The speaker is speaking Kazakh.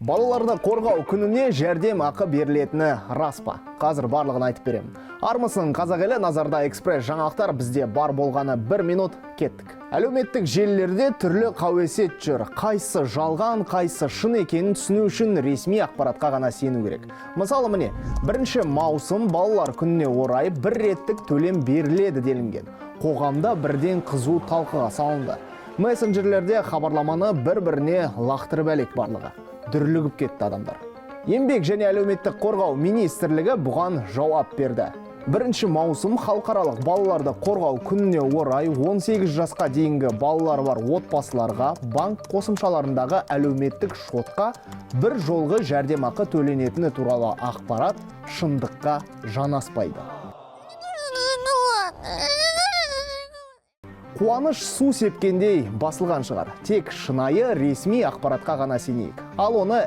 Балаларды қорғау күніне жәрдем ақы берілетіні рас па? Қазір барлығын айтып беремін. Армысың қазақ елі, назарда экспресс жаңалықтар, бізде бар болғаны 1 минут, кеттік. Әлеуметтік желілерде түрлі қауесет жүр. Қайсы жалған, қайсы шын екенін түсіну үшін ресми ақпаратқа ғана сену керек. Мысалы міне, 1 маусым балалар күніне орай бір реттік төлем беріледі делінген. Қоғамда бірден қызу талқыға салынды. Мессенджерлерде хабарламаны бір-біріне лақтырып әлек барлығы. Дүрлігіп кетті адамдар. Еңбек және әлеуметтік қорғау министрлігі бұған жауап берді. 1 маусым халықаралық балаларды қорғау күніне орай 18 жасқа дейінгі балалар бар отбасыларға банк қосымшаларындағы әлеуметтік шотқа бір жолғы жәрдемақы төленетіні туралы ақпарат шындыққа жанаспайды. Қуаныш су сепкендей басылған шығар. Тек шынайы ресми ақпаратқа ғана сенейік. Ал оны